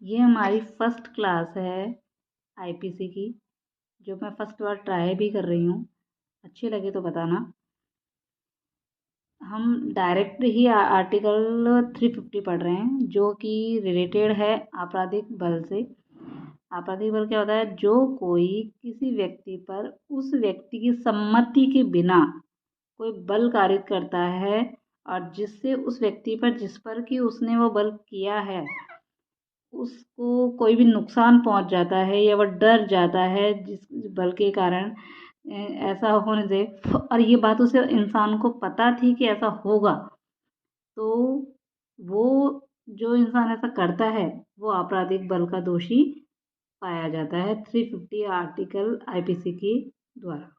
ये हमारी first class है आईपीसी की, जो मैं फर्स्ट बार ट्राई भी कर रही हूँ। अच्छी लगे तो बताना। हम डायरेक्ट ही आर्टिकल 350 पढ़ रहे हैं, जो कि रिलेटेड है आपराधिक बल से। आपराधिक बल क्या होता है? जो कोई किसी व्यक्ति पर उस व्यक्ति की सम्मति के बिना कोई बल कारित करता है और जिससे उस व्यक्ति पर जिस पर कि उसने वो बल किया है उसको कोई भी नुकसान पहुंच जाता है या वह डर जाता है जिस बल के कारण ऐसा होने से, और ये बात उसे इंसान को पता थी कि ऐसा होगा, तो वो जो इंसान ऐसा करता है वो आपराधिक बल का दोषी पाया जाता है 350 आर्टिकल आईपीसी के द्वारा।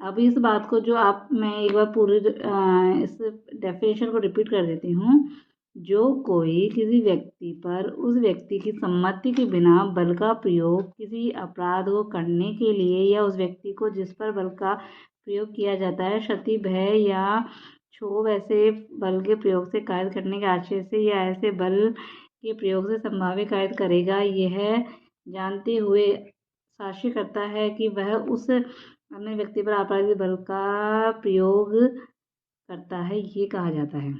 अब इस बात को जो आप मैं एक बार पूरी इस डेफिनेशन को रिपीट कर देती हूँ। जो कोई किसी व्यक्ति पर उस व्यक्ति की सम्मति के बिना बल का प्रयोग किसी अपराध को करने के लिए या उस व्यक्ति को जिस पर बल का प्रयोग किया जाता है क्षति भय या क्षोभ ऐसे बल के प्रयोग से कायद करने के आशय से या ऐसे बल के प्रयोग से संभावित कायद करेगा, यह जानते हुए साक्ष्य करता है कि वह उस अन्य व्यक्ति पर आपराधिक बल का प्रयोग करता है, ये कहा जाता है।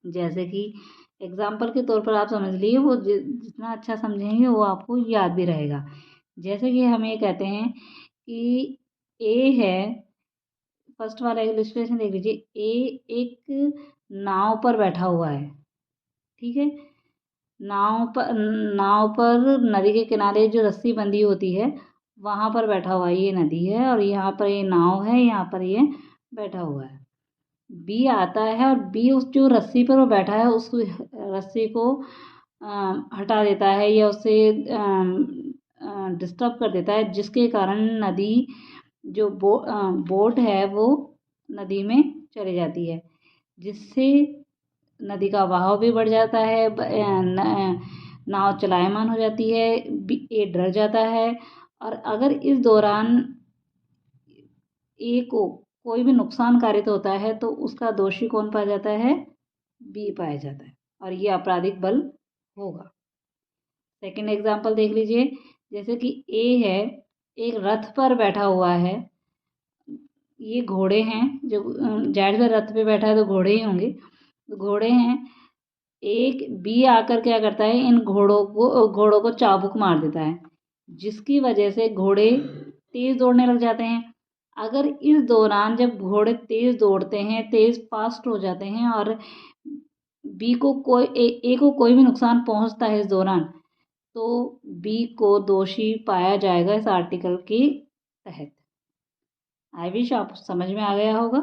जैसे कि एग्जाम्पल के तौर पर आप समझ लीजिए, वो जितना अच्छा समझेंगे वो आपको याद भी रहेगा। जैसे कि हम ये कहते हैं कि ए है, फर्स्ट वाला इलस्ट्रेशन देख लीजिए। ए एक नाव पर बैठा हुआ है, ठीक है। नाव पर नदी के किनारे जो रस्सी बंधी होती है वहां पर बैठा हुआ है। ये नदी है और यहाँ पर ये नाव है, यहाँ पर ये बैठा हुआ है। बी आता है और बी उस जो रस्सी पर वो बैठा है उस रस्सी को हटा देता है या उसे डिस्टर्ब कर देता है, जिसके कारण नदी जो बोट है वो नदी में चली जाती है, जिससे नदी का बहाव भी बढ़ जाता है, नाव चलायमान हो जाती है, ए डर जाता है। और अगर इस दौरान ए को कोई भी नुकसान कारित होता है तो उसका दोषी कौन पाया जाता है? बी पाया जाता है और ये आपराधिक बल होगा। सेकंड एग्जांपल देख लीजिए। जैसे कि ए है, एक रथ पर बैठा हुआ है। ये घोड़े हैं, जो जाहिर से रथ पे बैठा है तो घोड़े ही होंगे, तो घोड़े हैं। एक बी आकर क्या करता है, इन घोड़ों को चाबुक मार देता है, जिसकी वजह से घोड़े तेज दौड़ने लग जाते हैं। अगर इस दौरान जब घोड़े तेज दौड़ते हैं, तेज फास्ट हो जाते हैं और बी को ए को कोई भी नुकसान पहुंचता है इस दौरान, तो बी को दोषी पाया जाएगा इस आर्टिकल के तहत। आई विश आप समझ में आ गया होगा।